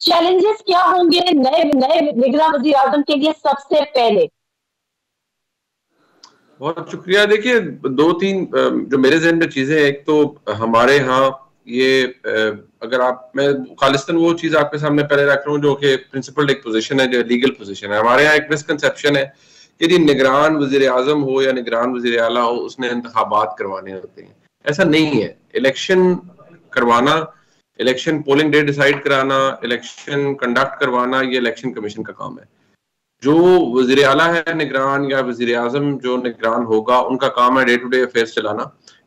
Challenges کیا ہوں گے نئے نئے نگراں وزیر اعظم کے لیے سب سے پہلے؟ بہت شکریہ. دیکھیے دو تین جو میرے ذہن میں چیزیں ہیں. ایک تو ہمارے ہاں یہ اگر آپ میں خالصتاً وہ چیز آپ کے سامنے پہلے رکھ رہا ہوں جو کہ پرنسپل ایک پوزیشن ہے, جو لیگل پوزیشن ہے. ہمارے ہاں ایک مسکنسیپشن ہے کہ جی نگران وزیر اعظم ہو یا نگران وزیر اعلیٰ ہو اس نے انتخابات کروانے ہوتے ہیں. ایسا نہیں ہے. الیکشن کروانا, الیکشن پولنگ ڈے ڈیسائیڈ کرانا, الیکشن کنڈکٹ کروانا, یہ الیکشن کمیشن کا کام ہے. جو وزیر اعلیٰ ہے نگران یا وزیر اعظم جو نگران ہوگا ان کا کام ہے ڈے ٹو ڈے افیئرس چلانا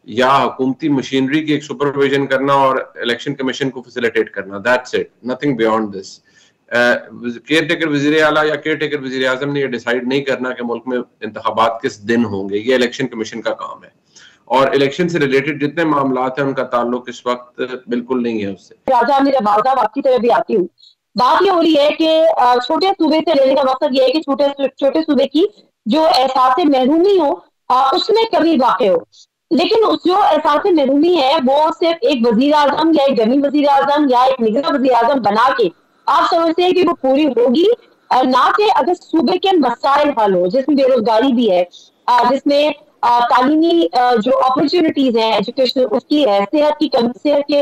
یا حکومتی مشینری کی ایک سپرویژن کرنا اور الیکشن کمیشن کو فیسیلیٹیٹ کرنا. That's it, nothing beyond this. Care taker وزیر اعلیٰ یا کیئر ٹیکر وزیر اعظم نے یہ ڈیسائیڈ نہیں کرنا کہ ملک میں انتخابات کس دن ہوں گے. یہ الیکشن کمیشن کا کام ہے اور الیکشن سے ریلیٹڈ جتنے معاملات ہیں ان کا تعلق اس وقت بالکل نہیں ہے اس سے. راجہ میرا بازا آپ کی طرف بھی آتی ہوں. بات یہ ہو رہی ہے کہ چھوٹے صوبے سے لینے کا مقصد یہ ہے کہ چھوٹے صوبے کی جو احساس محرومی ہو اس میں کمی واقع ہو. لیکن اس جو احساس محرومی ہے وہ صرف ایک وزیر اعظم یا ایک ڈمی وزیر اعظم یا ایک نگراں وزیر اعظم بنا کے آپ سمجھتے ہیں کہ وہ پوری ہوگی؟ نہ کہ اگر صوبے کے مسائل حل ہو, جس میں بے روزگاری بھی ہے, جس میں تعلیمی جو اپرچونٹیز ہیں ایجوکیشن اس کی ہے, صحت کی کمی, صحت کے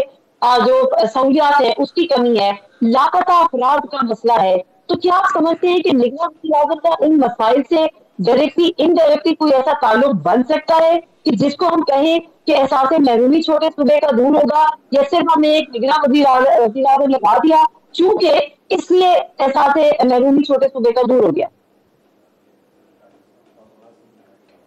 جو سہولیات ہے اس کی کمی ہے, لاپتہ افراد کا مسئلہ ہے. تو کیا آپ سمجھتے ہیں کہ نگراں وزیر اعظم کا ان مسائل سے ڈائریکٹلی انڈائریکٹلی کوئی ایسا تعلق بن سکتا ہے کہ جس کو ہم کہیں کہ احساس محرومی چھوٹے صوبے کا دور ہوگا, یا صرف ہم نے ایک نگراں وزیر اعظم لگا دیا چونکہ اس لیے احساس محرومی چھوٹے صوبے کا دور ہو گیا؟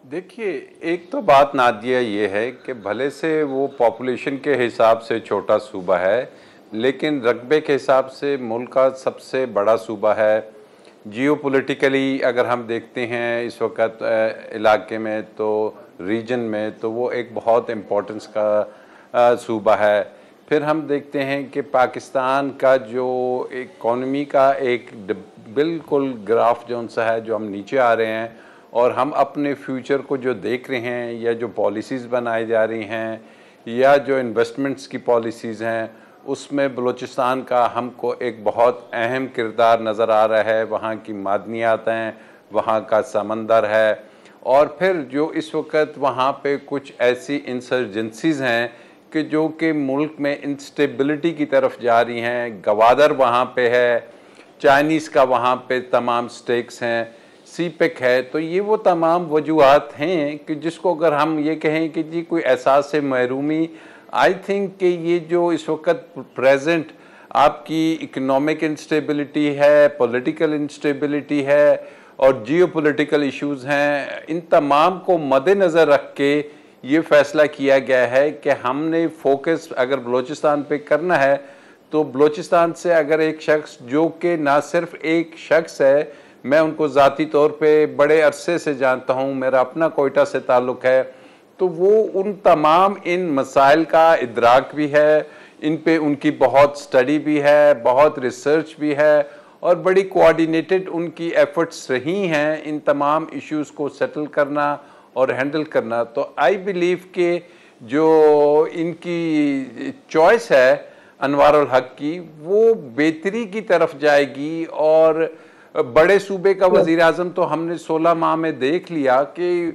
دیکھیے ایک تو بات نادیہ یہ ہے کہ بھلے سے وہ پاپولیشن کے حساب سے چھوٹا صوبہ ہے لیکن رقبے کے حساب سے ملک کا سب سے بڑا صوبہ ہے. جیو پولیٹیکلی اگر ہم دیکھتے ہیں اس وقت علاقے میں تو ریجن میں تو وہ ایک بہت امپورٹنس کا صوبہ ہے. پھر ہم دیکھتے ہیں کہ پاکستان کا جو اکانومی کا ایک بالکل گراف جون سا ہے جو ہم نیچے آ رہے ہیں, اور ہم اپنے فیوچر کو جو دیکھ رہے ہیں یا جو پالیسیز بنائی جا رہی ہیں یا جو انویسٹمنٹس کی پالیسیز ہیں اس میں بلوچستان کا ہم کو ایک بہت اہم کردار نظر آ رہا ہے. وہاں کی معدنیات ہیں, وہاں کا سمندر ہے, اور پھر جو اس وقت وہاں پہ کچھ ایسی انسرجنسیز ہیں کہ جو کہ ملک میں انسٹیبلٹی کی طرف جا رہی ہیں. گوادر وہاں پہ ہے, چائنیز کا وہاں پہ تمام سٹیکس ہیں, سی پیک ہے. تو یہ وہ تمام وجوہات ہیں کہ جس کو اگر ہم یہ کہیں کہ جی کوئی احساس محرومی, آئی تھنک کہ یہ جو اس وقت پریزنٹ آپ کی اکنامک انسٹیبلٹی ہے, پولیٹیکل انسٹیبلٹی ہے اور جیو پولیٹیکل ایشوز ہیں, ان تمام کو مد نظر رکھ کے یہ فیصلہ کیا گیا ہے کہ ہم نے فوکس اگر بلوچستان پہ کرنا ہے تو بلوچستان سے اگر ایک شخص جو کہ نہ صرف ایک شخص ہے, میں ان کو ذاتی طور پہ بڑے عرصے سے جانتا ہوں, میرا اپنا کوئٹہ سے تعلق ہے, تو وہ ان تمام ان مسائل کا ادراک بھی ہے, ان پہ ان کی بہت سٹڈی بھی ہے, بہت ریسرچ بھی ہے, اور بڑی کوآرڈینیٹڈ ان کی ایفرٹس رہی ہیں ان تمام ایشوز کو سیٹل کرنا اور ہینڈل کرنا. تو آئی بلیو کہ جو ان کی چوائس ہے انوار الحق کی وہ بہتری کی طرف جائے گی. اور بڑے صوبے کا وزیر اعظم تو ہم نے 16 ماہ میں دیکھ لیا کہ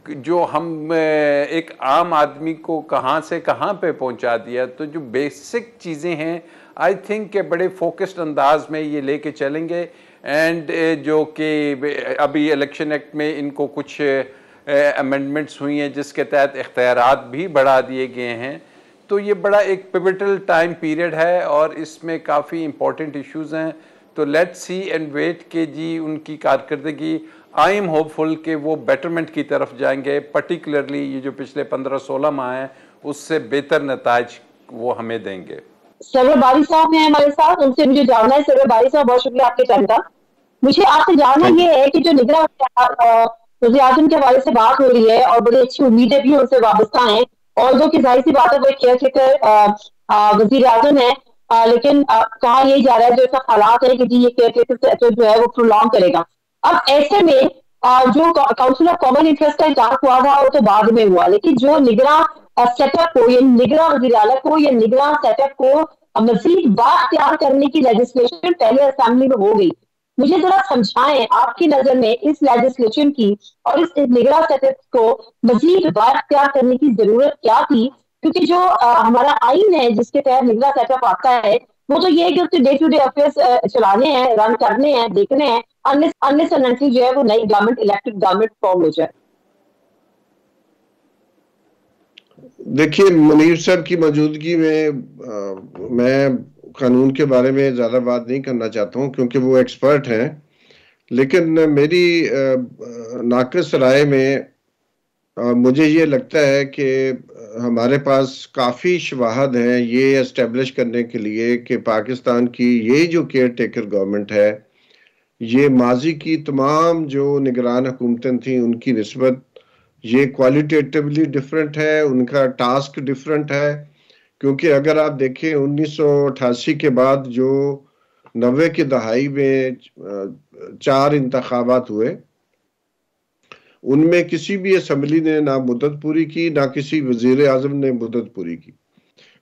جو ہم ایک عام آدمی کو کہاں سے کہاں پہ پہنچا دیا. تو جو بیسک چیزیں ہیں آئی تھنک کہ بڑے فوکسڈ انداز میں یہ لے کے چلیں گے. اینڈ جو کہ ابھی الیکشن ایکٹ میں ان کو کچھ امینڈمنٹس ہوئی ہیں جس کے تحت اختیارات بھی بڑھا دیے گئے ہیں. تو یہ بڑا ایک پیوٹل ٹائم پیریڈ ہے اور اس میں کافی امپورٹنٹ ایشوز ہیں. تو لیٹ سی اینڈ ویٹ کہ جی ان کی کارکردگی, آئی ایم ہوپ فل کہ وہ بیٹرمنٹ کی طرف جائیں گے. پرٹیکولرلی یہ جو پچھلے 15-16 ماہ ہیں اس سے بہتر نتائج وہ ہمیں دیں گے. سرور باری صاحب ہیں ہمارے ساتھ, ان سے مجھے جاننا ہے. سرور باری صاحب بہت شکریہ آپ کے ٹائم کا. مجھے آپ سے جاننا یہ ہے کہ جو نگراں وزیر اعظم کے حوالے سے بات ہو رہی ہے اور بڑی اچھی امیدیں بھی ان سے وابستہ ہیں, اور جو کہ ظاہر سی بات ہے وہ کیئر ٹیکر وزیر اعظم ہے, لیکن کہا یہی جا رہا ہے جو ایسا حالات ہے کہ جی یہ کیئر ٹیکر جو ہے وہ پرولونگ کرے گا. اب ایسے میں جو کاؤنسل آف کامن انٹرسٹ کا انعقاد ہوا تھا وہ تو بعد میں ہوا, لیکن جو نگراں سیٹ اپ کو یا نگراں وزیر اعلیٰ کو یا نگراں سیٹ اپ کو مزید بااختیار کرنے کی لیجسلیشن پہلے اسمبلی میں ہو گئی. مجھے ذرا سمجھائیں آپ کی نظر میں اس لیجسلیشن کی اور اس نگراں سیٹ اپ کو مزید بااختیار کرنے کی ضرورت کیا تھی؟ کیونکہ جو ہمارا آئین ہے جس کے تحت نگراں سیٹ اپ آتا ہے وہ تو یہ ہے کہ اس کے ڈے ٹو ڈے افیئرس چلانے ہیں، رن کرنے ہیں، دیکھنے ہیں، انلیس اینڈ انٹل جو ہے وہ نئی گورنمنٹ الیکٹڈ گورنمنٹ فارم ہو جائے. دیکھیے منیر صاحب کی موجودگی میں قانون کے بارے میں زیادہ بات نہیں کرنا چاہتا ہوں کیونکہ وہ ایکسپرٹ ہیں، لیکن میری ناقص رائے میں مجھے یہ لگتا ہے کہ ہمارے پاس کافی شواہد ہیں یہ اسٹیبلش کرنے کے لیے کہ پاکستان کی یہ جو کیئر ٹیکر گورنمنٹ ہے یہ ماضی کی تمام جو نگران حکومتیں تھیں ان کی نسبت یہ کوالٹیٹیولی ڈیفرنٹ ہے، ان کا ٹاسک ڈیفرنٹ ہے. کیونکہ اگر آپ دیکھیں 1988 کے بعد جو 90 کی دہائی میں 4 انتخابات ہوئے ان میں کسی بھی اسمبلی نے نہ مدت پوری کی نہ کسی وزیر اعظم نے مدت پوری کی.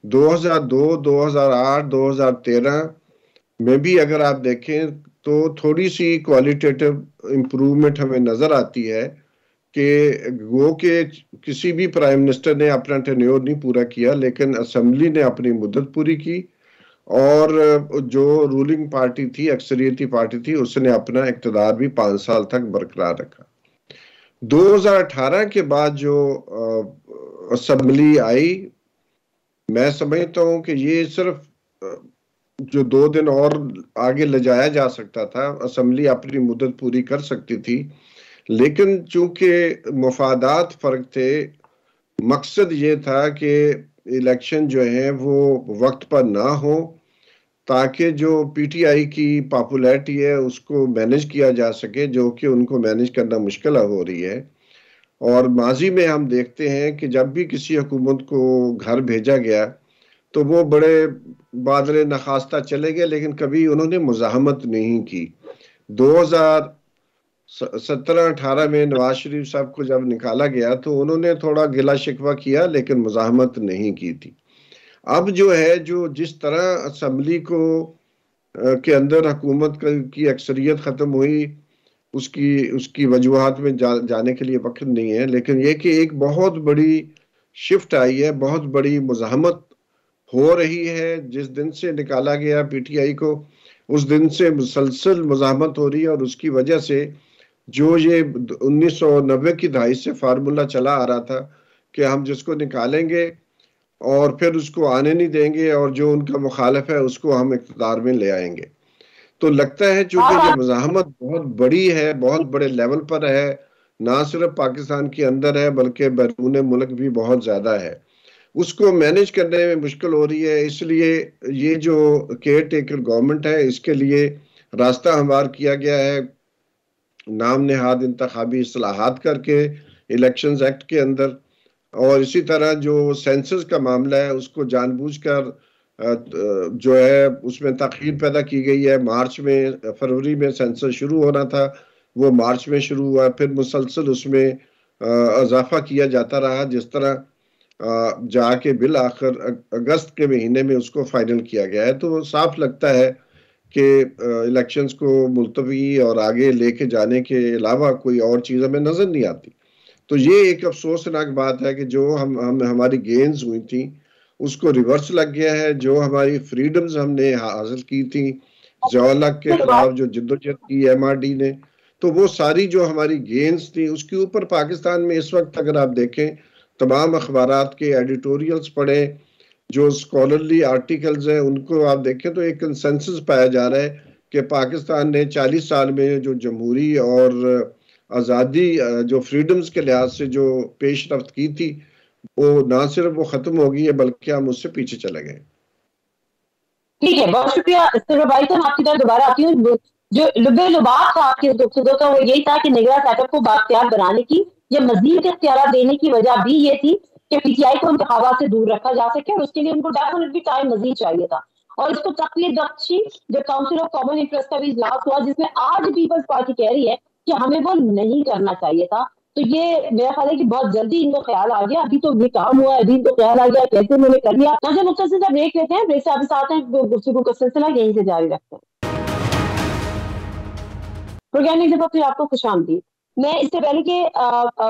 2002 2008 2013 میں بھی اگر آپ دیکھیں تو تھوڑی سی کوالٹیٹیو امپروومنٹ ہمیں نظر آتی ہے کہ وہ کہ کسی بھی پرائم منسٹر نے اپنا ٹینیور نہیں پورا کیا لیکن اسمبلی نے اپنی مدت پوری کی اور جو رولنگ پارٹی تھی اکثریتی پارٹی تھی اس نے اپنا اقتدار بھی 5 سال تک برقرار رکھا. 2018 کے بعد جو اسمبلی آئی میں سمجھتا ہوں کہ یہ صرف جو 2 دن اور آگے لے جایا جا سکتا تھا، اسمبلی اپنی مدت پوری کر سکتی تھی، لیکن چونکہ مفادات فرق تھے، مقصد یہ تھا کہ الیکشن جو ہیں وہ وقت پر نہ ہو تاکہ جو پی ٹی آئی کی پاپولیرٹی ہے اس کو مینج کیا جا سکے، جو کہ ان کو مینج کرنا مشکل ہو رہی ہے. اور ماضی میں ہم دیکھتے ہیں کہ جب بھی کسی حکومت کو گھر بھیجا گیا تو وہ بڑے بادل نخواستہ چلے گئے لیکن کبھی انہوں نے مزاحمت نہیں کی. 2017-18 میں نواز شریف صاحب کو جب نکالا گیا تو انہوں نے تھوڑا گلا شکوہ کیا لیکن مزاحمت نہیں کی تھی. اب جو ہے جو جس طرح اسمبلی کے اندر حکومت کی اکثریت ختم ہوئی اس کی وجوہات میں جانے کے لیے وقت نہیں ہے، لیکن یہ کہ ایک بہت بڑی شفٹ آئی ہے، بہت بڑی مزاحمت ہو رہی ہے. جس دن سے نکالا گیا پی ٹی آئی کو اس دن سے مسلسل مزاحمت ہو رہی ہے، اور اس کی وجہ سے جو یہ 1990 کی دہائی سے فارمولہ چلا آ رہا تھا کہ ہم جس کو نکالیں گے اور پھر اس کو آنے نہیں دیں گے اور جو ان کا مخالف ہے اس کو ہم اقتدار میں لے آئیں گے. تو لگتا ہے چونکہ یہ مزاحمت بہت بڑی ہے، بہت بڑے لیول پر ہے، نہ صرف پاکستان کے اندر ہے بلکہ بیرون ملک بھی بہت زیادہ ہے، اس کو مینج کرنے میں مشکل ہو رہی ہے. اس لیے یہ جو کیئر ٹیکر گورنمنٹ ہے اس کے لیے راستہ ہموار کیا گیا ہے نام نہاد انتخابی اصلاحات کر کے الیکشنز ایکٹ کے اندر، اور اسی طرح جو سینسس کا معاملہ ہے اس کو جان بوجھ کر جو ہے اس میں تاخیر پیدا کی گئی ہے. مارچ میں فروری میں سینسس شروع ہونا تھا وہ مارچ میں شروع ہوا، پھر مسلسل اس میں اضافہ کیا جاتا رہا، جس طرح جا کے بالآخر اگست کے مہینے میں اس کو فائنل کیا گیا ہے. تو صاف لگتا ہے کہ الیکشنز کو ملتوی اور آگے لے کے جانے کے علاوہ کوئی اور چیز ہمیں نظر نہیں آتی. تو یہ ایک افسوسناک بات ہے کہ جو ہماری گینز ہوئی تھیں اس کو ریورس لگ گیا ہے. جو ہماری فریڈمز ہم نے حاصل کی تھی ضیاء کے خلاف جو جدوجہد کی ایم آر ڈی نے، تو وہ ساری جو ہماری گینز تھی اس کے اوپر پاکستان میں اس وقت اگر آپ دیکھیں تمام اخبارات کے ایڈیٹوریلز پڑھیں، جو اسکالرلی آرٹیکلز ہیں ان کو آپ دیکھیں تو ایک کنسنسس پایا جا رہا ہے کہ پاکستان نے 40 سال میں جو جمہوری اور آزادی جو فریڈمز کے لحاظ سے جو پیش رفت کی تھی وہ نہ صرف وہ ختم ہو گئی ہے بلکہ ہم اس سے پیچھے چلے گئے. ٹھیک ہے، بہت شکریہ اسکندر بھائی صاحب. آپ کی طرف دوبارہ آتی ہوں. جو لبے لباب تھا آپ کے گفتگو کا وہ یہی تھا کہ نگراں سیٹ اپ کو بااختیار بنانے کی یا مزید اختیارات دینے کی وجہ بھی یہ تھی کہ پی ٹی آئی کو انتخابات سے دور رکھا جا سکے، اور اس کے لیے ان کو ڈیفینیٹلی ٹائم مزید چاہیے تھا. اور اس کو تقلید بخشی جب کاؤنسل آف کامن انٹرسٹ کا بھی اجلاس ہوا جس میں آج پیپلز پارٹی کہہ رہی ہے کہ ہمیں وہ نہیں کرنا چاہیے تھا. تو یہ میرا خیال ہے کہ بہت جلدی ان کو خیال آ گیا. ابھی تو یہ کام ہوا ہے, ابھی ان کو خیال آ گیا کیسے انہوں نے کر لیا. مختصر سا بریک لیتے ہیں, بریک سے آپ ساتھ ہیں گفتگو کا سلسلہ یہیں سے جاری رکھتے ہیں. پروگرام ایک دفعہ پھر آپ کو خوش آمدید. میں اس سے پہلے کہ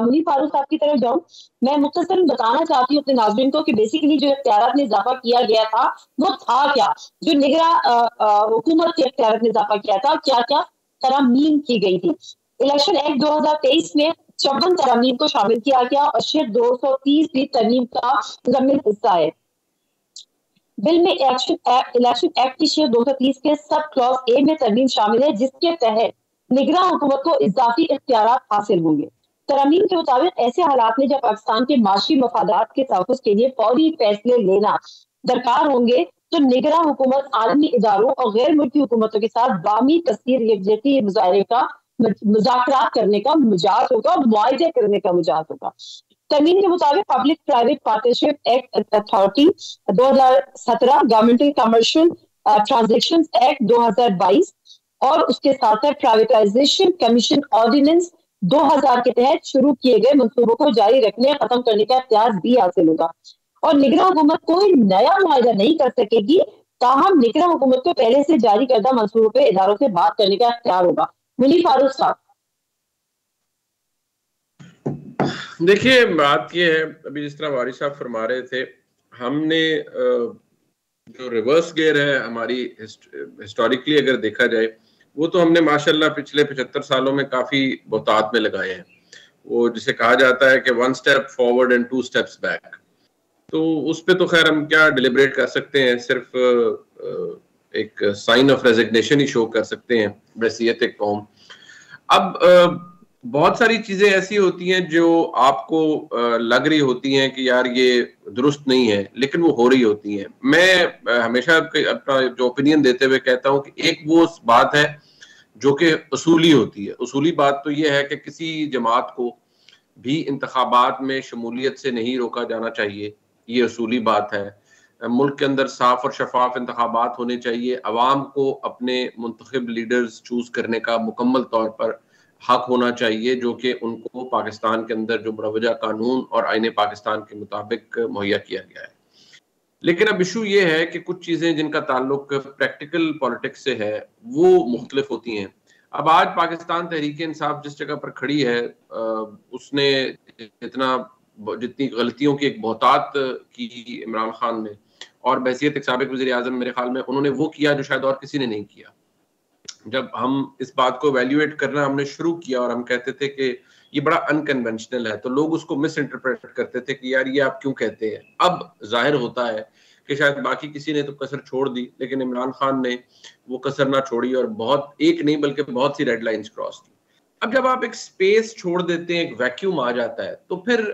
منیر فاروق صاحب کی طرف جاؤں, میں مختصر بتانا چاہتی ہوں اپنے ناظرین کو کہ بیسیکلی جو اختیارات میں اضافہ کیا گیا تھا وہ تھا کیا, جو نگراں حکومت کے اختیارات میں اضافہ کیا تھا, کیا کیا ترامیم کی گئی تھی. الیکشن ایکٹ 2023 میں 54 ترامیم کو شامل کیا گیا اور شیئر 230 بھی ترمیم کا مکمل حصہ ہے. بل میں الیکشن ایکٹ کی شیئر 230 کے سب کلاس اے میں ترمیم شامل ہے, جس کے تحت نگراں حکومت کو اضافی اختیارات حاصل ہوں گے. ترامیم کے مطابق ایسے حالات میں جب پاکستان کے معاشی مفادات کے تحفظ کے لیے فوری فیصلے لینا درکار ہوں گے تو نگراں حکومت عالمی اداروں اور غیر ملکی حکومتوں کے ساتھ باہمی کثیر یکجہتی مظاہرے کا مذاکرات کرنے کا مجاز ہوگا, معاہدے کرنے کا مجاز ہوگا. ترمیم کے مطابق public private partnership act authority 2017, governmental commercial transaction act 2022 اور اس کے ساتھ پرائیویٹائزیشن کمیشن آرڈیننس 2000 کے تحت شروع کیے گئے منصوبوں کو جاری رکھنے ختم کرنے کا اختیار بھی حاصل ہوگا. اور نگراں حکومت کوئی نیا معاہدہ نہیں کر سکے گی, تاہم نگراں حکومت کو پہلے سے جاری کردہ منصوبوں پہ اداروں سے بات کرنے کا اختیار ہوگا. منیر فاروق صاحب. دیکھیے بات یہ ہے, ابھی جس طرح واری صاحب فرما رہے تھے, ہم نے جو ریورس گیئر ہے ہماری ہسٹوریکلی اگر دیکھا جائے, وہ تو ہم نے ماشاءاللہ پچھلے 75 سالوں میں کافی بہتات میں لگائے ہیں. وہ جسے کہا جاتا ہے کہ 1 step forward and 2 steps back. تو اس پہ تو خیر ہم کیا ڈیلیبریٹ کر سکتے ہیں, صرف ایک سائن آف ریزگنیشن ہی شو کر سکتے ہیں بحیثیت ایک قوم. اب بہت ساری چیزیں ایسی ہوتی ہیں جو آپ کو لگ رہی ہوتی ہیں کہ یار یہ درست نہیں ہے, لیکن وہ ہو رہی ہوتی ہیں. میں ہمیشہ اپنا جو اوپینین دیتے ہوئے کہتا ہوں کہ ایک وہ بات ہے جو کہ اصولی ہوتی ہے. اصولی بات تو یہ ہے کہ کسی جماعت کو بھی انتخابات میں شمولیت سے نہیں روکا جانا چاہیے, یہ اصولی بات ہے. ملک کے اندر صاف اور شفاف انتخابات ہونے چاہیے. عوام کو اپنے منتخب لیڈرز چوز کرنے کا مکمل طور پر حق ہونا چاہیے, جو کہ ان کو پاکستان کے اندر جو مروجہ قانون اور آئین پاکستان کے مطابق مہیا کیا گیا ہے. لیکن اب ایشو یہ ہے کہ کچھ چیزیں جن کا تعلق پریکٹیکل پالیٹکس سے ہے وہ مختلف ہوتی ہیں. اب آج پاکستان تحریک انصاف جس جگہ پر کھڑی ہے, اس نے جتنی غلطیوں کی ایک بہتات کی عمران خان نے, اور بحیثیت ایک سابق وزیر اعظم میرے خیال میں انہوں نے وہ کیا جو شاید اور کسی نے نہیں کیا. جب ہم اس بات کو ایویلیویٹ کرنا ہم نے شروع کیا اور ہم کہتے تھے کہ یہ بڑا انکنونشنل ہے, تو لوگ اس کو مس انٹرپریٹ کرتے تھے کہ یار یہ آپ کیوں کہتے ہیں. اب ظاہر ہوتا ہے کہ شاید باقی کسی نے تو کسر چھوڑ دی, لیکن عمران خان نے وہ کسر نہ چھوڑی اور بہت ایک نہیں بلکہ بہت سی ریڈ لائنز کراس کی. اب جب آپ ایک سپیس چھوڑ دیتے ہیں, ایک ویکیوم آ جاتا ہے, تو پھر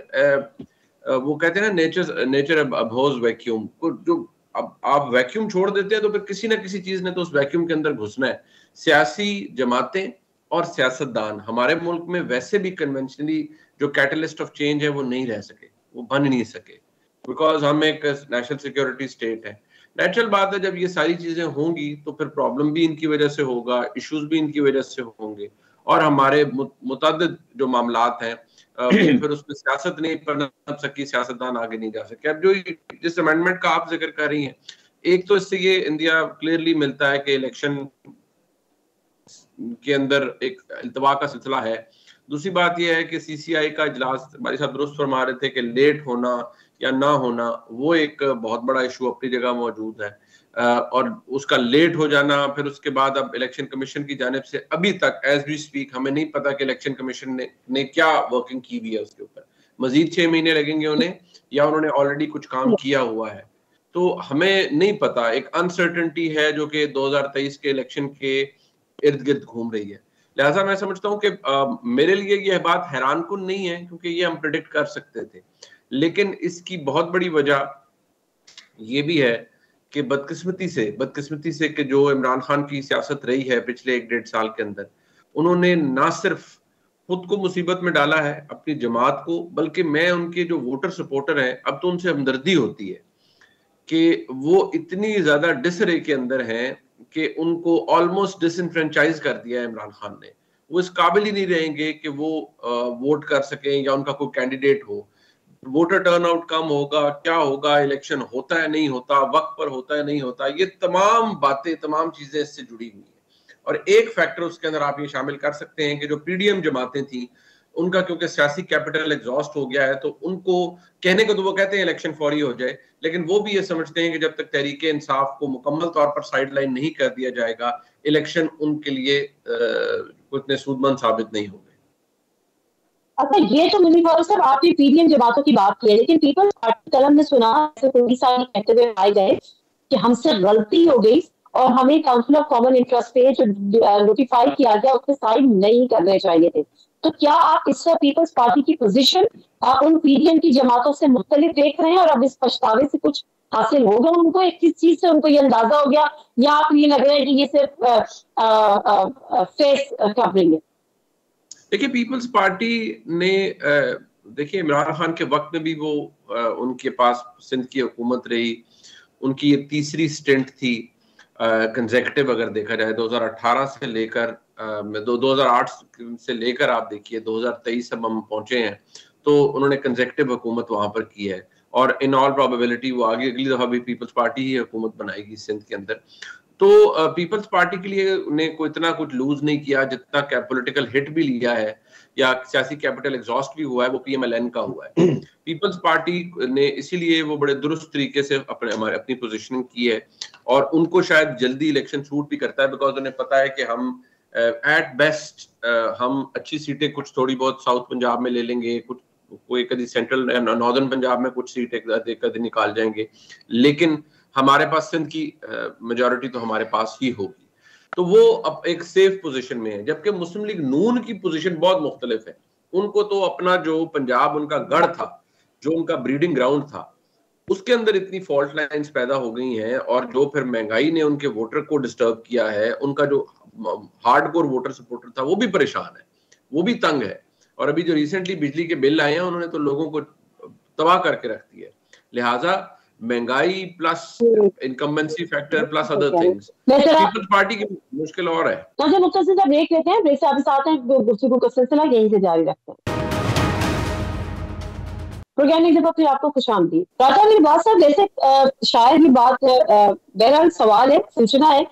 وہ کہتے ہیں نا نیچر ابہوز ویکیوم, جو اب آپ ویکیوم چھوڑ دیتے ہیں تو پھر کسی نہ کسی چیز نے تو اس ویکیوم کے اندر گھسنا ہے. سیاسی جماعتیں اور سیاستدان ہمارے ملک میں ویسے بھی کنونشنلی جو کیٹلسٹ آف چینج ہے وہ نہیں رہ سکے, وہ بن نہیں سکے, بیکاز ہم ایک نیشنل سیکیورٹی اسٹیٹ ہے. نیچرل بات ہے جب یہ ساری چیزیں ہوں گی تو پھر پرابلم بھی ان کی وجہ سے ہوگا, ایشوز بھی ان کی وجہ سے ہوں گے, اور ہمارے متعدد جو معاملات ہیں پھر اس میں سیاست نہیں پنپ سکی, سیاستدان آگے نہیں جا سکے. اب جو جس امینڈمنٹ کا آپ ذکر کر رہی ہیں, ایک تو اس سے یہ انڈیا کلیئرلی ملتا ہے کہ الیکشن کے اندر ایک التوا کا سلسلہ ہے. دوسری بات یہ ہے کہ سی سی آئی کا اجلاس, ہمارے صاحب درست فرما رہے تھے کہ لیٹ ہونا یا نہ ہونا وہ ایک بہت بڑا ایشو اپنی جگہ موجود ہے, اور اس کا لیٹ ہو جانا, پھر اس کے بعد اب الیکشن کمیشن کی جانب سے ابھی تک ایز وی اسپیک ہمیں نہیں پتا کہ الیکشن کمیشن نے کیا ورکنگ کی ہوئی ہے اس کے اوپر. مزید 6 مہینے لگیں گے انہیں, یا انہوں نے آلریڈی کچھ کام کیا ہوا ہے, تو ہمیں نہیں پتا. ایک انسرٹنٹی ہے جو کہ 2023 کے الیکشن کے ارد گرد گھوم رہی ہے. لہٰذا میں سمجھتا ہوں کہ میرے لیے یہ بات حیران کن نہیں ہے, کیونکہ یہ ہم پریڈکٹ کر سکتے تھے. لیکن اس کی بہت بڑی وجہ یہ بھی ہے کہ بدقسمتی سے کہ جو عمران خان کی سیاست رہی ہے پچھلے 1-1.5 سال کے اندر, انہوں نے نہ صرف خود کو مصیبت میں ڈالا ہے, اپنی جماعت کو, بلکہ میں ان کے جو ووٹر سپورٹر ہیں اب تو ان سے ہمدردی ہوتی ہے کہ وہ اتنی زیادہ ڈس رے کے اندر ہیں کہ ان کو آلموسٹ ڈس انفرینچائز کر دیا ہے عمران خان نے. وہ اس قابل ہی نہیں رہیں گے کہ وہ ووٹ کر سکیں یا ان کا کوئی کینڈیڈیٹ ہو. ووٹر ٹرن آؤٹ کم ہوگا, کیا ہوگا, الیکشن ہوتا ہے نہیں ہوتا, وقت پر ہوتا ہے نہیں ہوتا, یہ تمام باتیں, تمام چیزیں اس سے جڑی ہوئی ہیں. اور ایک فیکٹر اس کے اندر آپ یہ شامل کر سکتے ہیں کہ جو پی ڈی ایم جماعتیں تھیں ان کا کیونکہ سیاسی کیپٹل ایگزاسٹ ہو گیا ہے, تو ان کو کہنے کو تو وہ کہتے ہیں الیکشن فوری ہو جائے, لیکن وہ بھی یہ سمجھتے ہیں کہ جب تک تحریک انصاف کو مکمل طور پر سائیڈ لائن نہیں کر دیا جائے گا, الیکشن ان کے لیے اتنے سودمند ثابت نہیں ہوں گے. اچھا, یہ تو منیر فاروق صاحب آپ نے پی ڈی ایم جماعتوں کی بات کی ہے, لیکن پیپلز پارٹی قلم نے سنا کہتے ہوئے آئے گئے کہ ہم سے غلطی ہو گئی اور ہمیں کاؤنسل آف کامن انٹرسٹ پہ جو نوٹیفائی کیا گیا اس پہ سائن نہیں کرنے چاہیے تھے. تو کیا آپ اس سے پیپلز پارٹی کی position in P D M کی جماعتوں سے مختلف دیکھ رہے ہیں, اور اب اس پچھتاوے سے کچھ حاصل ہوگا ان کو, ایک کس چیز سے ان کو یہ اندازہ ہو گیا, یا آپ یہ لگ رہا ہے کہ یہ صرف فیس کورنگ ہے؟ دیکھیے پیپلز پارٹی نے دیکھیے عمران خان کے وقت میں بھی وہ ان کے پاس سندھ کی حکومت رہی, ان کی یہ تیسری سٹنٹ تھی کنزیکٹیو, اگر دیکھا جائے 2018 سے لے کر 2008 سے لے کر آپ دیکھیے 2023 اب ہم پہنچے ہیں, تو انہوں نے کنزیکٹیو حکومت وہاں پر کی ہے, اور ان آل پروبیبلٹی وہ آگے اگلی دفعہ بھی پیپلز پارٹی ہی حکومت بنائے گی سندھ کے اندر. تو پیپلز پارٹی کے لیے انہیں کوئی اتنا کچھ لوز نہیں کیا جتنا پولیٹیکل ہٹ بھی لیا ہے یا سیاسی کیپٹل ایگزاسٹ بھی ہوا ہے وہ پی ایم ایل این کا ہوا ہے. پیپلز پارٹی نے اسی لیے وہ بڑے درست طریقے سے اپنی پوزیشننگ کی ہے, اور ان کو شاید جلدی الیکشن سوٹ بھی کرتا ہے, بیکاز انہیں پتا ہے کہ ہم ایٹ بیسٹ ہم اچھی سیٹیں کچھ تھوڑی بہت ساؤتھ پنجاب میں لے لیں گے, کچھ کوئی کدی سینٹرل ناردرن پنجاب میں کچھ سیٹیں کدی نکال جائیں گے, لیکن ہمارے پاس سندھ کی میجورٹی تو ہمارے پاس ہی ہوگی. تو وہ اب ایک سیف پوزیشن میں ہے, جبکہ مسلم لیگ نون کی پوزیشن بہت مختلف ہے. ان کو تو اپنا جو پنجاب ان کا گڑھ تھا, جو ان کا بریڈنگ گراؤنڈ تھا, اس کے اندر اتنی فالٹ لائنز پیدا ہو گئی ہیں, اور جو پھر مہنگائی نے ان کے ووٹر کو ڈسٹرب کیا ہے, ان کا جو ہارڈ کور ووٹر سپورٹر تھا وہ بھی پریشان ہے, وہ بھی تنگ ہے. اور ابھی جو ریسنٹلی بجلی کے بل آئے ہیں انہوں نے تو لوگوں کو تباہ کر کے رکھ دیا ہے. لہٰذا مہنگائی plus incumbency factor plus other things, Peoples Party کی مشکل اور ہے. مختصر سا بریک لیتے ہیں, بریک سے آپ آتے ہیں, گفتگو کا سلسلہ یہیں سے جاری رکھتے ہیں. پروگرام ایک دفعہ پھر آپ کو خوش آمدید. راجہ میری بات صاحب, جیسے شاید یہ بات بہرحال سوال ہے, سوچنا ہے,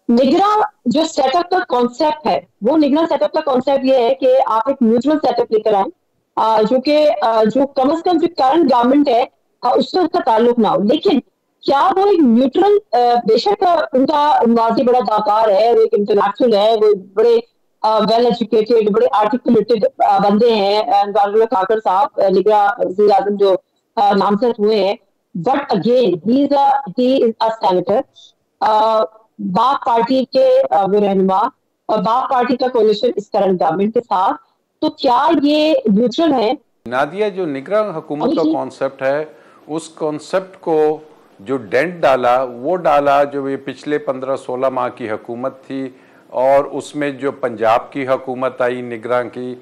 نگراں جو سیٹ اپ کا کانسیپٹ ہے, وہ نگراں سیٹ اپ کا کانسیپٹ یہ ہے کہ آپ ایک نیوٹرل سیٹ اپ لے کر آئیں, جو کہ جو کم از کم جو کرنٹ گورنمنٹ ہے اس سے اس کا تعلق نہ ہو. لیکن کیا وہ ایک نیوٹرل, بے شک ان کا ماضی بڑا داکار ہے, وہ ایک انٹلیکچوئل ہے, وہ بڑے ویل ایجوکیٹڈ, بڑے آرٹیکولیٹڈ بندے ہیں, کاکڑ صاحب نگراں وزیر اعظم جو نامزد ہوئے ہیں, but again he is a senator, باپ پارٹی کے وہ رہنما, اور باپ پارٹی کا کولیشن اس کرنٹ گورنمنٹ کے ساتھ. تو کیا یہ نیوٹرل ہے؟ نادیہ, جو نگراں حکومت کا کانسیپٹ ہے, اس کانسیپٹ کو جو ڈینٹ ڈالا وہ ڈالا جو یہ پچھلے 15-16 ماہ کی حکومت تھی, اور اس میں جو پنجاب کی حکومت آئی نگراں کی,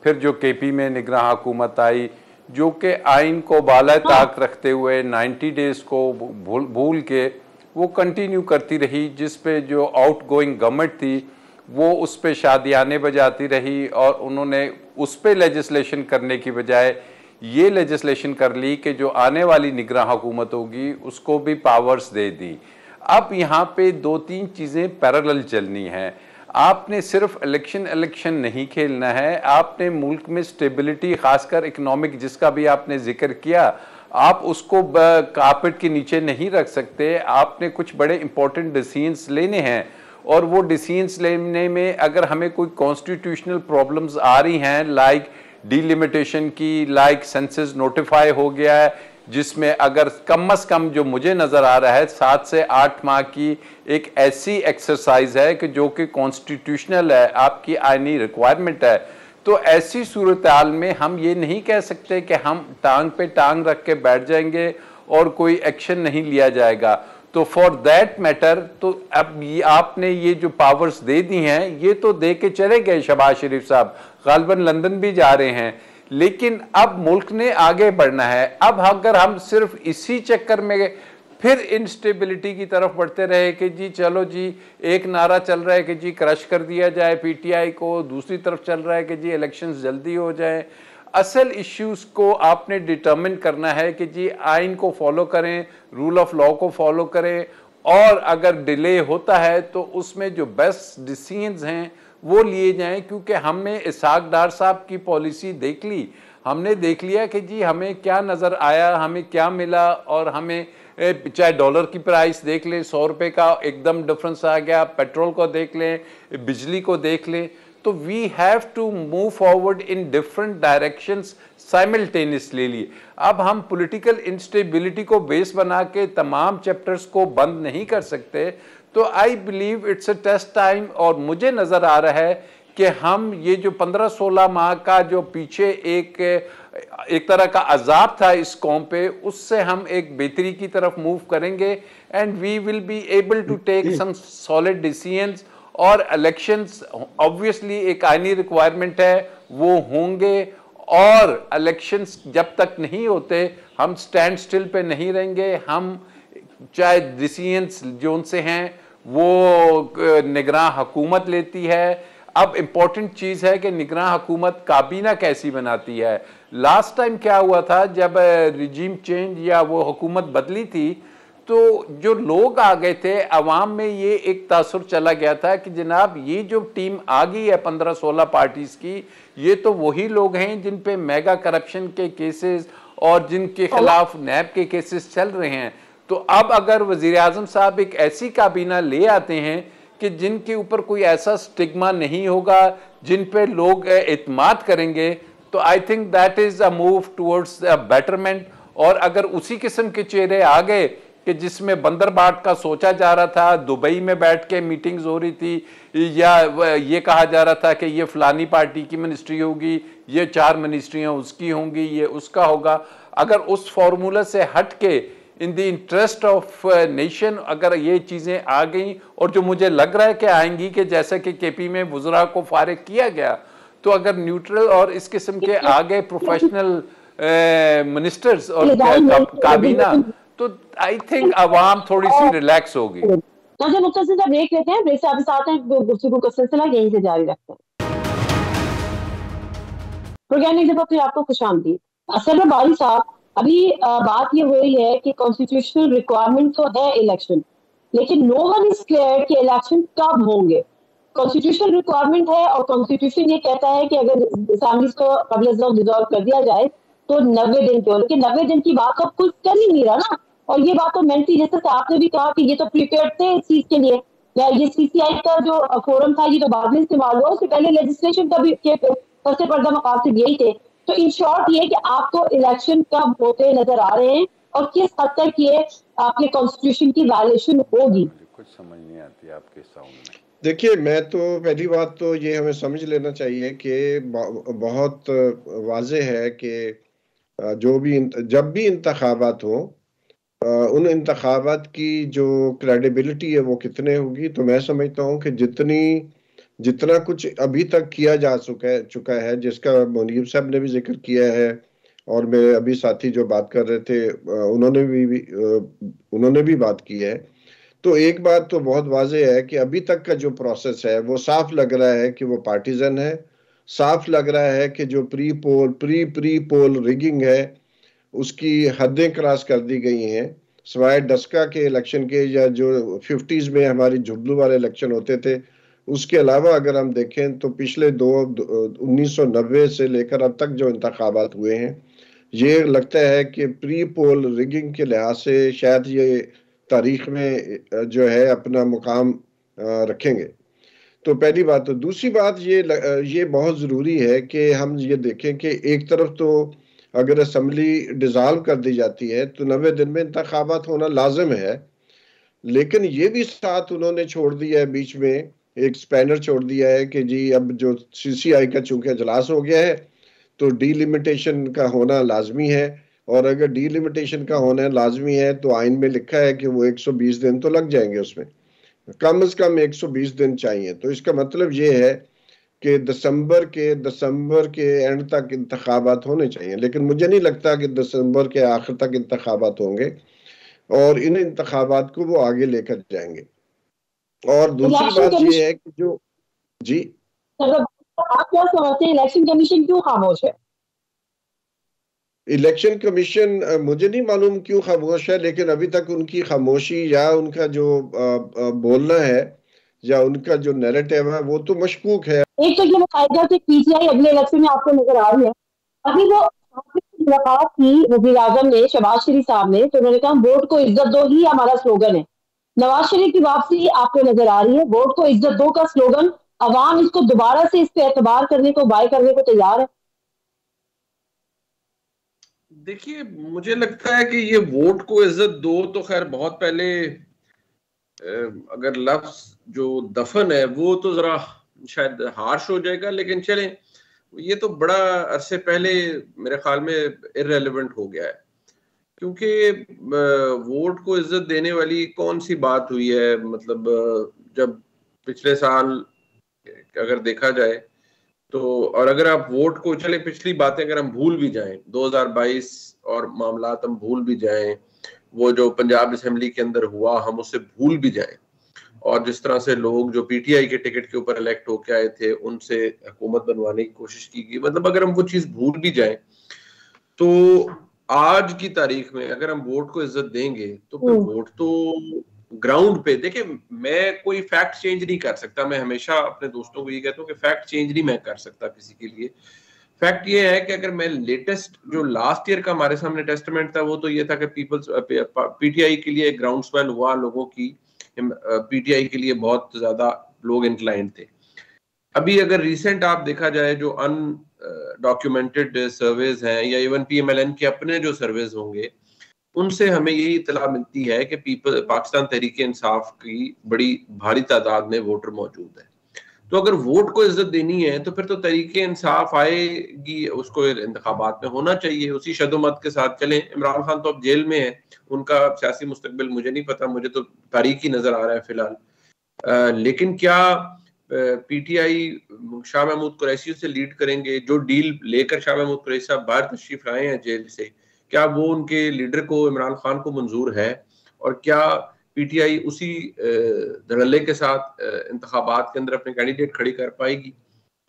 پھر جو کے پی میں نگراں حکومت آئی, جو کہ آئین کو بالائے طاق رکھتے ہوئے 90 ڈیز کو بھول کے وہ کنٹینیو کرتی رہی, جس پہ جو آؤٹ گوئنگ گورنمنٹ تھی وہ اس پہ شادیانے بجاتی رہی, اور انہوں نے اس پہ لیجسلیشن کرنے کی بجائے یہ لیجسلیشن کر لی کہ جو آنے والی نگراں حکومت ہوگی اس کو بھی پاورز دے دی. اب یہاں پہ 2-3 چیزیں پیرالل چلنی ہیں. آپ نے صرف الیکشن نہیں کھیلنا ہے, آپ نے ملک میں سٹیبلٹی, خاص کر اکنامک جس کا بھی آپ نے ذکر کیا, آپ اس کو کارپٹ کے نیچے نہیں رکھ سکتے. آپ نے کچھ بڑے امپورٹنٹ ڈیسیژنز لینے ہیں, اور وہ ڈیسیژنز لینے میں اگر ہمیں کوئی کانسٹیٹیوشنل پرابلمز آ رہی ہیں, لائک ڈی لیمیٹیشن کی, لائک سینسز نوٹیفائی ہو گیا ہے, جس میں اگر کم از کم جو مجھے نظر آ رہا ہے 7 سے 8 ماہ کی ایک ایسی ایکسرسائز ہے کہ جو کہ کانسٹیٹیوشنل ہے, آپ کی آئینی ریکوائرمنٹ ہے, تو ایسی صورتحال میں ہم یہ نہیں کہہ سکتے کہ ہم ٹانگ پہ ٹانگ رکھ کے بیٹھ جائیں گے اور کوئی ایکشن نہیں لیا جائے گا. تو فار دیٹ میٹر تو اب آپ نے یہ جو پاورز دے دی ہیں یہ تو دے کے چلے گئے شہباز شریف صاحب, غالباً لندن بھی جا رہے ہیں, لیکن اب ملک نے آگے بڑھنا ہے. اب اگر ہم صرف اسی چکر میں پھر انسٹیبلٹی کی طرف بڑھتے رہے کہ جی چلو جی ایک نعرہ چل رہا ہے کہ جی کرش کر دیا جائے پی ٹی آئی کو، دوسری طرف چل رہا ہے کہ جی الیکشنز جلدی ہو جائیں. اصل ایشوز کو آپ نے ڈیٹرمن کرنا ہے کہ جی آئین کو فالو کریں، رول آف لاء کو فالو کریں، اور اگر ڈیلے ہوتا ہے تو اس میں جو بیسٹ ڈیسیژنز ہیں وہ لیے جائیں. کیونکہ ہم نے اسحاق ڈار صاحب کی پالیسی دیکھ لی، ہم نے دیکھ لیا کہ جی ہمیں کیا نظر آیا، ہمیں کیا ملا، اور ہمیں چاہے ڈالر کی پرائس دیکھ لیں، 100 روپے کا ایک دم ڈفرنس آ گیا، پیٹرول کو دیکھ لیں، بجلی کو دیکھ لیں. تو we have to move forward in different directions simultaneously. اب ہم پولیٹیکل انسٹیبلٹی کو بیس بنا کے تمام چیپٹرز کو بند نہیں کر سکتے. تو I believe it's a test time, اور مجھے نظر آ رہا ہے کہ ہم یہ جو 15-16 ماہ کا جو پیچھے ایک طرح کا عذاب تھا اس قوم پہ، اس سے ہم ایک بہتری کی طرف موو کریں گے، and we will be able to take some solid decisions. اور الیکشنز obviously ایک آئینی ریکوائرمنٹ ہے، وہ ہوں گے. اور الیکشنز جب تک نہیں ہوتے ہم سٹینڈ سٹل پہ نہیں رہیں گے. ہم چاہے ڈیسیژنز جو ان سے ہیں وہ نگراں حکومت لیتی ہے. اب امپورٹنٹ چیز ہے کہ نگراں حکومت کابینہ کیسی بناتی ہے. لاسٹ ٹائم کیا ہوا تھا جب ریجیم چینج یا وہ حکومت بدلی تھی، تو جو لوگ آ گئے تھے عوام میں یہ ایک تاثر چلا گیا تھا کہ جناب یہ جو ٹیم آ گئی ہے 15-16 پارٹیز کی، یہ تو وہی لوگ ہیں جن پہ میگا کرپشن کے کیسز اور جن کے خلاف نیب کے کیسز چل رہے ہیں. تو اب اگر وزیراعظم صاحب ایک ایسی کابینہ لے آتے ہیں کہ جن کے اوپر کوئی ایسا سٹگما نہیں ہوگا، جن پہ لوگ اعتماد کریں گے، تو I think that is a move towards betterment. اور اگر اسی قسم کے چہرے آ گئے کہ جس میں بندر باٹ کا سوچا جا رہا تھا، دبئی میں بیٹھ کے میٹنگز ہو رہی تھی، یا یہ کہا جا رہا تھا کہ یہ فلانی پارٹی کی منسٹری ہوگی، یہ 4 منسٹریاں اس کی ہوں گی، یہ اس کا ہوگا، اگر اس فارمولہ سے ہٹ کے ان دی انٹرسٹ آف نیشن اگر یہ چیزیں آ گئیں، اور جو مجھے لگ رہا ہے کہ آئیں گی، کہ جیسا کہ کے پی میں وزراء کو فارغ کیا گیا، تو اگر نیوٹرل اور اس قسم کے آگے پروفیشنل منسٹرز اور کابینہ، تو آئی تھنک عوام تھوڑی سی ریلیکس ہوگی. مختصر سا بریک لیتے ہیں، بریک سے آپ آتے ہیں، گفتگو کا سلسلہ یہیں سے جاری رکھتے ہیں. پروگرام ایک دفعہ پھر آپ کو خوش آمدید. اصل میں باری صاحب ابھی بات یہ ہو رہی ہے کہ کانسٹیٹیوشنل ریکوائرمنٹ تو ہے الیکشن، لیکن نو ون از کلیئر کہ الیکشن کب ہوں گے. کانسٹیٹیوشنل ریکوائرمنٹ ہے، اور کانسٹیٹیوشن یہ کہتا ہے کہ اگر اسمبلیز کو قبل از وقت ڈیزالو کر دیا جائے تو 90 دن کے ہو، لیکن 90 دن کی بات اب کوئی کر ہی نہیں رہا نا. اور یہ بات تو مینٹی، جیسے آپ نے بھی کہا کہ یہ تو پریپیئرڈ تھے اس چیز کے لیے. یہ سی سی آئی کا جو فورم تھا یہ تو بعد میں استعمال ہوا، اس سے پہلے لیجسلیشن کا بھی سب سے پردہ مقاصد یہی تھے. تو ان شارٹ یہ کہ آپ کو الیکشن کب ہوتے نظر آ رہے ہیں اور کس حد تک یہ آپ کے کانسٹیٹیوشن کی وائلیشن ہوگی؟ کچھ سمجھ نہیں آتی آپ کے ساؤنڈ میں. دیکھیے، میں تو پہلی بات تو یہ ہمیں سمجھ لینا چاہیے کہ بہت واضح ہے کہ جب بھی انتخابات ہوں، ان انتخابات کی جو کریڈیبلٹی ہے وہ کتنے ہوگی. تو میں سمجھتا ہوں کہ جتنا کچھ ابھی تک کیا جا چکا ہے، جس کا منیب صاحب نے بھی ذکر کیا ہے، اور میرے ابھی ساتھی جو بات کر رہے تھے انہوں نے بھی بات کی ہے، تو ایک بات تو بہت واضح ہے کہ ابھی تک کا جو پروسیس ہے وہ صاف لگ رہا ہے کہ وہ پارٹیزن ہے. صاف لگ رہا ہے کہ جو پری پول ریگنگ ہے اس کی حدیں کراس کر دی گئی ہیں. سوائے ڈسکا کے الیکشن کے، یا جو 50s میں ہماری جھبلو والے الیکشن ہوتے تھے، اس کے علاوہ اگر ہم دیکھیں تو پچھلے 1990 سے لے کر اب تک جو انتخابات ہوئے ہیں، یہ لگتا ہے کہ پری پول ریگنگ کے لحاظ سے شاید یہ تاریخ میں جو ہے اپنا مقام رکھیں گے. تو پہلی بات. تو دوسری بات یہ بہت ضروری ہے کہ ہم یہ دیکھیں کہ ایک طرف تو اگر اسمبلی ڈیزالو کر دی جاتی ہے تو 90 دن میں انتخابات ہونا لازم ہے، لیکن یہ بھی ساتھ انہوں نے چھوڑ دیا ہے، بیچ میں ایک سپینر چھوڑ دیا ہے کہ جی اب جو سی سی آئی کا چونکہ اجلاس ہو گیا ہے تو ڈی لیمیٹیشن کا ہونا لازمی ہے. اور اگر ڈی لیمیٹیشن کا ہونا لازمی ہے تو آئین میں لکھا ہے کہ وہ 120 دن تو لگ جائیں گے، اس میں کم از کم 120 دن چاہیے. تو اس کا مطلب یہ ہے کہ دسمبر کے اینڈ تک انتخابات ہونے چاہیے، لیکن مجھے نہیں لگتا کہ دسمبر کے آخر تک انتخابات ہوں گے. اور ان انتخابات کو وہ آگے لے کر جائیں گے. اور دوسری بات یہ ہے کہ جو جی آپ کیا سمجھتے ہیں الیکشن کمیشن کیوں خاموش ہے؟ الیکشن کمیشن مجھے نہیں معلوم کیوں خاموش ہے، لیکن ابھی تک ان کی خاموشی یا ان کا جو بولنا ہے یا ان کا جو نیریٹیو ہے وہ تو مشکوک ہے. ایک تو یہ مقاعدہ کہ پی ٹی آئی اگلے الیکشن میں آپ کو نظر آ رہی ہے. ابھی وہ ملاقات کی وزیر اعظم نے شہباز شریف صاحب نے، تو انہوں نے کہا ووٹ کو عزت دو ہی ہمارا سلوگن ہے. نواز شریف کی واپسی آپ کو نظر آ رہی ہے، ووٹ کو عزت دو کا سلوگن، عوام اس کو دوبارہ سے اس پہ اعتبار کرنے کو بائی کرنے کو تیار ہے. دیکھیے مجھے لگتا ہے کہ یہ ووٹ کو عزت دو تو خیر بہت پہلے اگر لفظ جو دفن ہے وہ تو ذرا شاید ہارش ہو جائے گا، لیکن چلیں یہ تو بڑا عرصے پہلے میرے خیال میں irrelevant ہو گیا ہے، کیونکہ ووٹ کو عزت دینے والی کون سی بات ہوئی ہے. مطلب جب پچھلے سال اگر دیکھا جائے تو، اور اگر آپ ووٹ کو چلیں پچھلی باتیں اگر ہم بھول بھی جائیں، 2022 اور معاملات ہم بھول بھی جائیں، وہ جو پنجاب اسمبلی کے اندر ہوا ہم اسے بھول بھی جائیں، اور جس طرح سے لوگ جو پی ٹی آئی کے ٹکٹ کے اوپر الیکٹ ہو کے آئے تھے ان سے حکومت بنوانے کی کوشش کی گئی، مطلب اگر ہم وہ چیز بھول بھی جائیں تو آج کی تاریخ میں اگر ہم ووٹ کو عزت دیں گے تو پھر ووٹ تو گراؤنڈ پہ، دیکھیں میں کوئی فیکٹ چینج نہیں کر سکتا، میں ہمیشہ اپنے دوستوں کو یہ کہتا ہوں کہ فیکٹ چینج نہیں میں کر سکتا کسی کے لیے. فیکٹ یہ ہے کہ اگر میں لیٹسٹ جو لاسٹ ایئر کا ہمارے سامنے ٹیسٹمنٹ تھا وہ تو یہ تھا کہ پیپلز پی ٹی آئی کے لیے گراؤنڈ سویل ہوا، لوگوں کی پی ٹی آئی کے لیے بہت زیادہ لوگ انکلائنڈ تھے. ابھی اگر ریسنٹ آپ دیکھا جائے جو ان ڈاکیومنٹڈ سرویز ہیں یا even P M L N کے اپنے جو سرویز ہوں گے ان سے ہمیں یہی اطلاع ملتی ہے کہ پاکستان تحریک انصاف کی بڑی بھاری تعداد میں ووٹر موجود ہے. تو اگر ووٹ کو عزت دینی ہے تو پھر تو تحریک انصاف آئے گی، اس کو انتخابات میں ہونا چاہیے، اسی شد و مت کے ساتھ چلیں. عمران خان تو اب جیل میں ہے، ان کا سیاسی مستقبل مجھے نہیں پتا، مجھے تو تاریخی نظر آ رہا ہے فی الحال. لیکن کیا P T I Shah Mahmood Qureshi سے لیڈ کریں گے؟ جو ڈیل لے کر شاہ محمود قریشی صاحب باہر تشریف لائے ہیں جیل سے، کیا وہ ان کے لیڈر کو عمران خان کو منظور ہے؟ اور کیا پی ٹی آئی اسی دھڑلے کے ساتھ انتخابات کے اندر اپنے کینڈیڈیٹ کھڑی کر پائے گی؟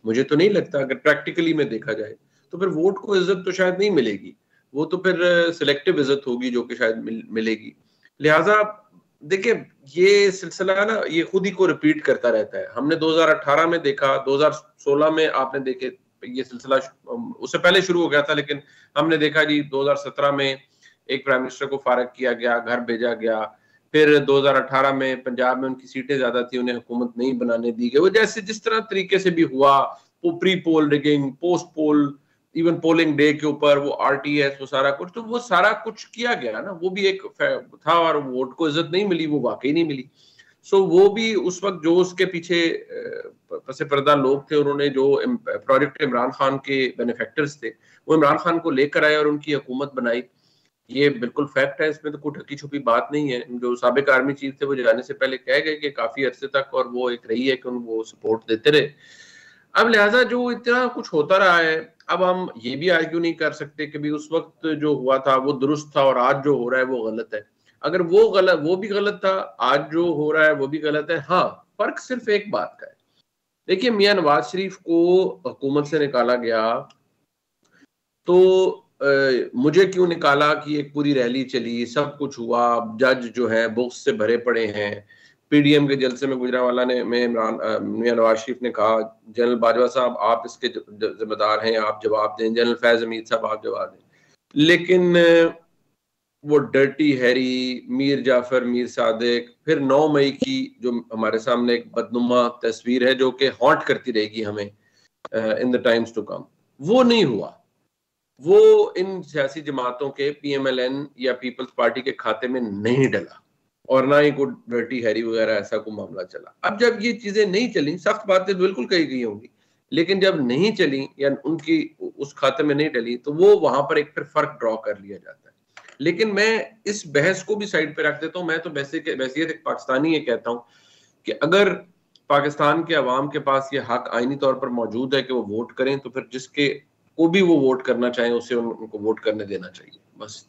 مجھے تو نہیں لگتا. اگر پریکٹیکلی میں دیکھا جائے تو پھر ووٹ کو عزت تو شاید نہیں ملے گی، وہ تو پھر سلیکٹیو عزت ہوگی جو کہ شاید ملے گی. لہٰذا دیکھیں یہ سلسلہ نا یہ خود ہی کو ریپیٹ کرتا رہتا ہے. ہم نے 2018 میں دیکھا، 2016 میں آپ نے دیکھے یہ سلسلہ اس سے پہلے شروع ہو گیا تھا، لیکن ہم نے دیکھا جی 2017 میں ایک پرائم منسٹر کو فارغ کیا گیا، گھر بھیجا گیا. پھر 2018 میں پنجاب میں ان کی سیٹیں زیادہ تھی، انہیں حکومت نہیں بنانے دی گئی. وہ جیسے جس طرح طریقے سے بھی ہوا، پری پول ریگنگ، پوسٹ پول، ایون پولنگ ڈے کے اوپر وہ آر ٹی ایس، وہ سارا کچھ، تو وہ سارا کچھ کیا گیا نا، وہ بھی ایک تھا. اور ووٹ کو عزت نہیں ملی، وہ واقعی نہیں ملی. سو وہ بھی اس وقت جو اس کے پیچھے پس پردہ لوگ تھے، انہوں نے جو پروجیکٹ عمران خان کے بینیفیکٹرز تھے وہ عمران خان کو لے کر آئے اور ان کی حکومت بنائی. یہ بالکل فیکٹ ہے، اس میں تو کوئی ڈھکی چھپی بات نہیں ہے. جو سابق آرمی چیف تھے وہ جانے سے پہلے کہہ گئے کہ کافی عرصے تک، اور وہ ایک رہی ہے کہ وہ سپورٹ دیتے رہے. اب لہٰذا جو اتنا کچھ ہوتا رہا ہے، اب ہم یہ بھی آرگیو نہیں کر سکتے کہ بھی اس وقت جو ہوا تھا وہ درست تھا اور آج جو ہو رہا ہے وہ غلط ہے. اگر وہ بھی غلط تھا، آج جو ہو رہا ہے وہ بھی غلط ہے. ہاں فرق صرف ایک بات کا ہے. دیکھیے میاں نواز شریف کو حکومت سے نکالا گیا تو مجھے کیوں نکالا کہ ایک پوری ریلی چلی، سب کچھ ہوا، جج جو ہے بغض سے بھرے پڑے ہیں. پی ڈی ایم کے جلسے میں گجرانوالہ نے میاں نواز شریف نے کہا جنرل باجوہ صاحب آپ اس کے ذمہ دار ہیں، آپ جواب دیں. جنرل فیض حمید صاحب آپ جواب دیں. لیکن وہ ڈرٹی ہیری، میر جعفر، میر صادق، پھر 9 مئی کی جو ہمارے سامنے ایک بدنما تصویر ہے جو کہ ہانٹ کرتی رہے گی ہمیں ان دا ٹائمز ٹو کم، وہ نہیں ہوا. وہ ان سیاسی جماعتوں کے پی ایم ایل این یا پیپلز پارٹی کے کھاتے میں نہیں ڈلا، اور نہ ہی کوئی ڈرٹی ہیری وغیرہ ایسا کوئی معاملہ چلا. اب جب یہ چیزیں نہیں چلیں، سخت باتیں بالکل کہی گئی ہوں گی، لیکن جب نہیں چلیں یا ان کی اس کھاتے میں نہیں ڈلی تو وہ وہاں پر ایک پھر فرق ڈرا کر لیا جاتا ہے. لیکن میں اس بحث کو بھی سائڈ پہ رکھ دیتا ہوں. میں تو بحثیت ایک پاکستانی یہ کہتا ہوں کہ اگر پاکستان کے عوام کے پاس یہ حق آئینی طور پر موجود ہے کہ وہ ووٹ کریں تو پھر جس کے کو بھی وہ ووٹ کرنا چاہیں اسے ان کو ووٹ کرنے دینا چاہیے. بس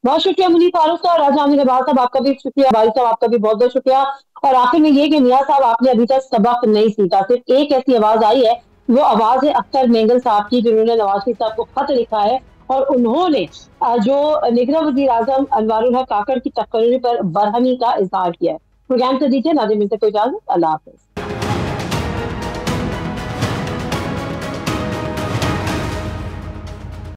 بہت شکریہ منیر فاروق صاحب، راجہ عامر عباس صاحب آپ کا بھی شکریہ، باری صاحب آپ کا بھی بہت بہت شکریہ. اور آخر میں یہ کہ میاں صاحب آپ نے ابھی تک سبق نہیں سیکھا، صرف ایک ایسی آواز آئی ہے، وہ آواز ہے اختر مینگل صاحب کی، جنہوں نے نواز شریف صاحب کو خط لکھا ہے اور انہوں نے جو نگراں وزیر اعظم انوار الحق کاکڑ کی تقرری پر برہمی کا اظہار کیا ہے. پروگرام سے دیجیے ناظرین، ملتے کوئی اجازت، اللہ حافظ.